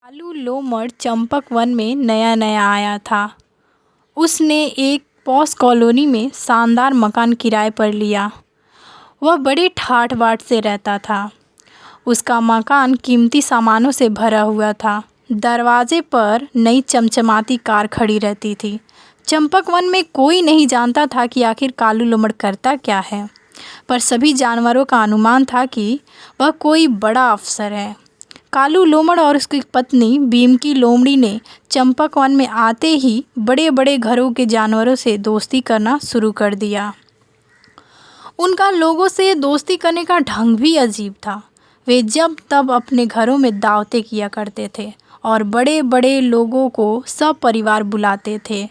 Kalu लोमड़ Champak one में नया नया आया था। उसने एक पॉश कॉलोनी में शानदार मकान किराए पर लिया। वह बड़े ठाठ बाट से रहता था। उसका मकान कीमती सामानों से भरा हुआ था। दरवाजे पर नई चमचमाती कार खड़ी रहती थी। चंपक वन में कोई नहीं जानता था कि आखिर कालू लोमड़ करता क्या है, पर सभी जानवरों का अनुमान था कि वह कोई बड़ा अफसर है। कालू लोमड़ और उसकी पत्नी बीमकी लोमड़ी ने चंपक वन में आते ही बड़े बड़े घरों के जानवरों से दोस्ती करना शुरू कर दिया। उनका लोगों से दोस्ती करने का ढंग भी अजीब था। वे जब तब अपने घरों में दावतें किया करते थे और बड़े बड़े लोगों को सब परिवार बुलाते थे।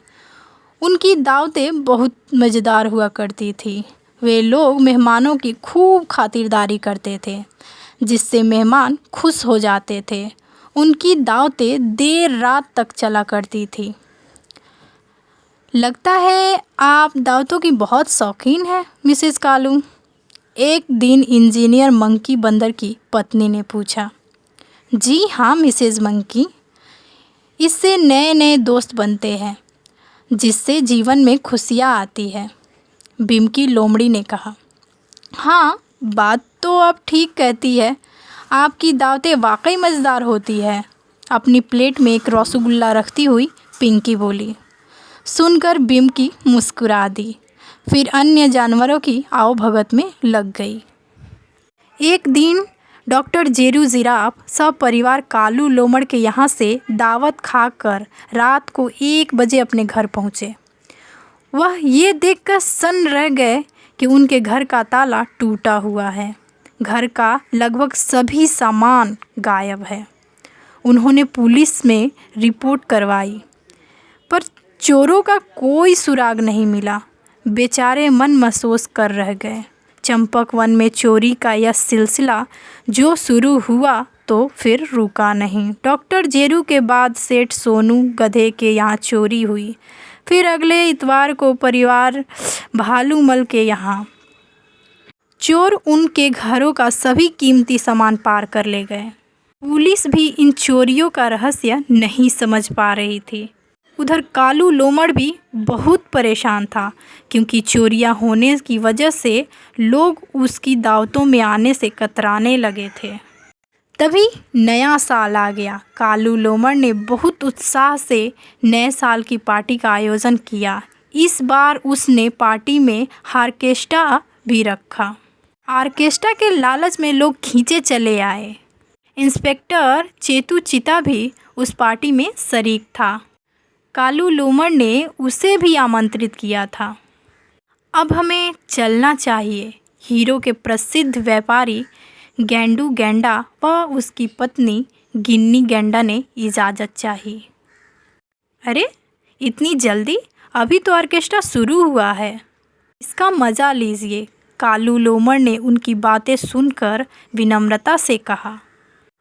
उनकी दावतें बहुत मज़ेदार हुआ करती थी। वे लोग मेहमानों की खूब खातिरदारी करते थे, जिससे मेहमान खुश हो जाते थे। उनकी दावतें देर रात तक चला करती थी। लगता है आप दावतों की बहुत शौकीन हैं, मिसेस कालू, एक दिन इंजीनियर मंकी बंदर की पत्नी ने पूछा। जी हाँ मिसेस मंकी, इससे नए नए दोस्त बनते हैं, जिससे जीवन में खुशियाँ आती है, बीमकी लोमड़ी ने कहा। हाँ, बात तो आप ठीक कहती है। आपकी दावतें वाकई मज़ेदार होती है, अपनी प्लेट में एक रसगुल्ला रखती हुई पिंकी बोली। सुनकर बीमकी मुस्कुरा दी, फिर अन्य जानवरों की आवभगत में लग गई। एक दिन डॉक्टर जेरू जिराफ सब परिवार कालू लोमड़ के यहाँ से दावत खाकर रात को 1 बजे अपने घर पहुँचे। वह ये देखकर सन्न रह गए कि उनके घर का ताला टूटा हुआ है। घर का लगभग सभी सामान गायब है। उन्होंने पुलिस में रिपोर्ट करवाई, पर चोरों का कोई सुराग नहीं मिला। बेचारे मन महसूस कर रह गए। चंपक वन में चोरी का यह सिलसिला जो शुरू हुआ तो फिर रुका नहीं। डॉक्टर जेरू के बाद सेठ सोनू गधे के यहाँ चोरी हुई। फिर अगले इतवार को परिवार भालूमल के यहाँ। चोर उनके घरों का सभी कीमती सामान पार कर ले गए। पुलिस भी इन चोरियों का रहस्य नहीं समझ पा रही थी। उधर कालू लोमड़ भी बहुत परेशान था, क्योंकि चोरियां होने की वजह से लोग उसकी दावतों में आने से कतराने लगे थे। तभी नया साल आ गया। कालू लोमड़ ने बहुत उत्साह से नए साल की पार्टी का आयोजन किया। इस बार उसने पार्टी में ऑर्केस्ट्रा भी रखा। ऑर्केस्ट्रा के लालच में लोग खींचे चले आए। इंस्पेक्टर चेतू चीता भी उस पार्टी में शरीक था। कालू लोमड़ ने उसे भी आमंत्रित किया था। अब हमें चलना चाहिए। हीरो के प्रसिद्ध व्यापारी गेंडू गेंडा व उसकी पत्नी गिन्नी गेंडा ने इजाज़त चाहिए। अरे इतनी जल्दी? अभी तो ऑर्केस्ट्रा शुरू हुआ है, इसका मज़ा लीजिए। कालू लोमड़ ने उनकी बातें सुनकर विनम्रता से कहा।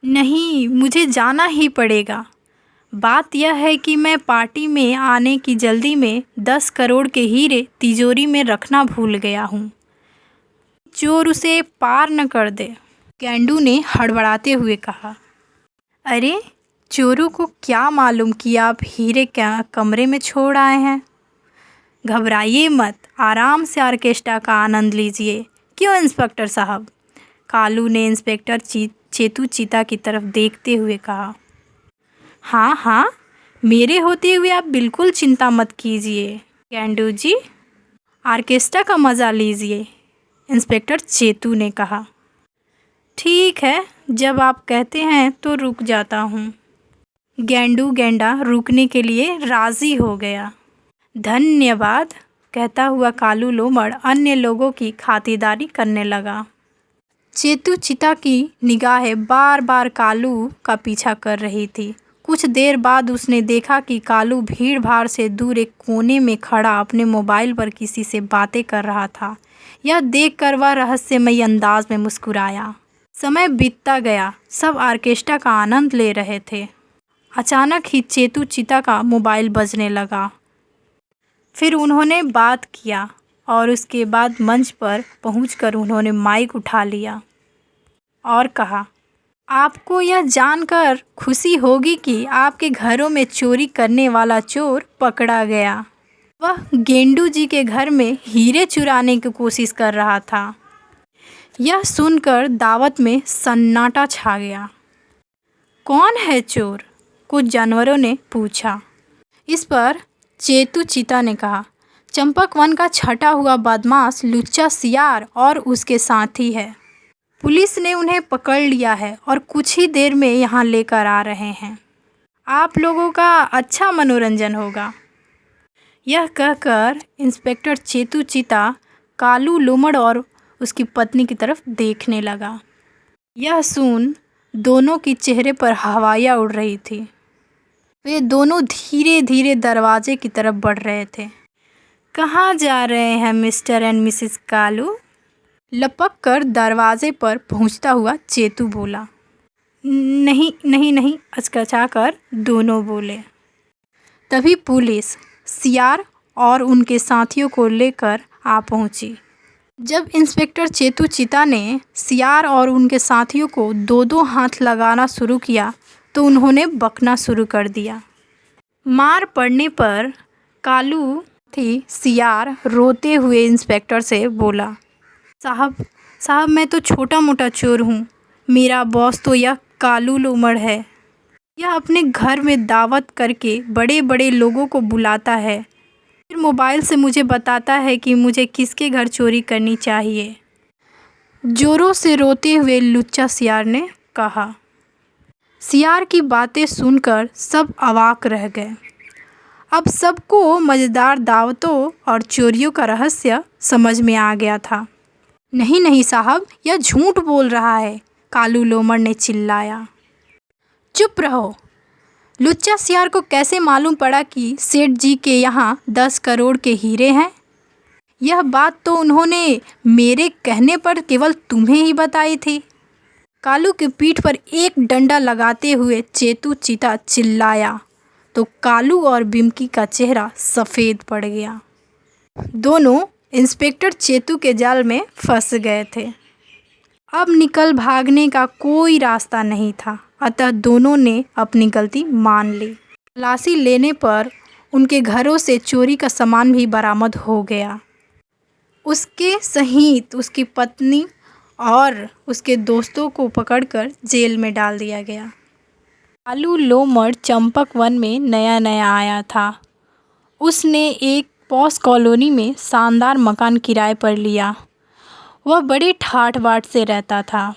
नहीं, मुझे जाना ही पड़ेगा। बात यह है कि मैं पार्टी में आने की जल्दी में 10 करोड़ के हीरे तिजोरी में रखना भूल गया हूँ। चोर उसे पार न कर दे, गेंडू ने हड़बड़ाते हुए कहा। अरे चोरों को क्या मालूम कि आप हीरे क्या कमरे में छोड़ आए हैं। घबराइए मत, आराम से ऑर्केस्ट्रा का आनंद लीजिए। क्यों इंस्पेक्टर साहब? कालू ने इंस्पेक्टर चेतू चीता की तरफ देखते हुए कहा। हाँ हाँ, मेरे होते हुए आप बिल्कुल चिंता मत कीजिए गेंडू जी, ऑर्केस्ट्रा का मज़ा लीजिए, इंस्पेक्टर चेतू ने कहा। ठीक है, जब आप कहते हैं तो रुक जाता हूँ। गेंडू गेंडा रुकने के लिए राज़ी हो गया। धन्यवाद, कहता हुआ कालू लोमड़ अन्य लोगों की खातिरदारी करने लगा। चेतू चीता की निगाहें बार बार कालू का पीछा कर रही थी। कुछ देर बाद उसने देखा कि कालू भीड़ भाड़ से दूर एक कोने में खड़ा अपने मोबाइल पर किसी से बातें कर रहा था। यह देखकर वह रहस्यमयी अंदाज में मुस्कुराया। समय बीतता गया, सब ऑर्केस्ट्रा का आनंद ले रहे थे। अचानक ही चेतू चीता का मोबाइल बजने लगा। फिर उन्होंने बात किया और उसके बाद मंच पर पहुंचकर उन्होंने माइक उठा लिया और कहा। आपको यह जानकर खुशी होगी कि आपके घरों में चोरी करने वाला चोर पकड़ा गया। वह गेंडू जी के घर में हीरे चुराने की कोशिश कर रहा था। यह सुनकर दावत में सन्नाटा छा गया। कौन है चोर? कुछ जानवरों ने पूछा। इस पर चेतू चीता ने कहा, चंपक वन का छटा हुआ बदमाश लुच्चा सियार और उसके साथी है। पुलिस ने उन्हें पकड़ लिया है और कुछ ही देर में यहाँ लेकर आ रहे हैं। आप लोगों का अच्छा मनोरंजन होगा। यह कहकर इंस्पेक्टर चेतू चीता कालू लोमड़ और उसकी पत्नी की तरफ देखने लगा। यह सुन दोनों के चेहरे पर हवाइयाँ उड़ रही थी। वे दोनों धीरे धीरे दरवाजे की तरफ बढ़ रहे थे। कहाँ जा रहे हैं मिस्टर एंड मिसेस कालू? लपक कर दरवाजे पर पहुंचता हुआ चेतू बोला। नहीं नहीं नहीं, अचकचाकर दोनों बोले। तभी पुलिस सियार और उनके साथियों को लेकर आ पहुंची। जब इंस्पेक्टर चेतू चीता ने सियार और उनके साथियों को दो दो हाथ लगाना शुरू किया तो उन्होंने बकना शुरू कर दिया। मार पड़ने पर कालू थी सियार रोते हुए इंस्पेक्टर से बोला, साहब मैं तो छोटा मोटा चोर हूँ। मेरा बॉस तो यह कालू लोमड़ है। यह अपने घर में दावत करके बड़े बड़े लोगों को बुलाता है, फिर मोबाइल से मुझे बताता है कि मुझे किसके घर चोरी करनी चाहिए। जोरों से रोते हुए लुच्चा सियार ने कहा। सियार की बातें सुनकर सब अवाक रह गए। अब सबको मज़ेदार दावतों और चोरियों का रहस्य समझ में आ गया था। नहीं नहीं साहब, यह झूठ बोल रहा है, कालू लोमड़ ने चिल्लाया। चुप रहो। लुच्चा सियार को कैसे मालूम पड़ा कि सेठ जी के यहाँ 10 करोड़ के हीरे हैं? यह बात तो उन्होंने मेरे कहने पर केवल तुम्हें ही बताई थी। कालू की पीठ पर एक डंडा लगाते हुए चेतू चीता चिल्लाया तो कालू और बिमकी का चेहरा सफ़ेद पड़ गया। दोनों इंस्पेक्टर चेतू के जाल में फंस गए थे। अब निकल भागने का कोई रास्ता नहीं था, अतः दोनों ने अपनी गलती मान ली। तलाशी लेने पर उनके घरों से चोरी का सामान भी बरामद हो गया। उसके सहित उसकी पत्नी और उसके दोस्तों को पकड़कर जेल में डाल दिया गया। कालू लोमड़ चंपक वन में नया नया आया था। उसने एक पॉश कॉलोनी में शानदार मकान किराए पर लिया। वह बड़े ठाठ बाट से रहता था।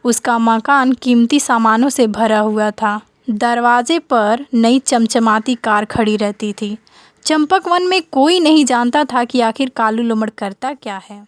उसका मकान कीमती सामानों से भरा हुआ था। दरवाजे पर नई चमचमाती कार खड़ी रहती थी। चंपक वन में कोई नहीं जानता था कि आखिर कालू लोमड़ करता क्या है।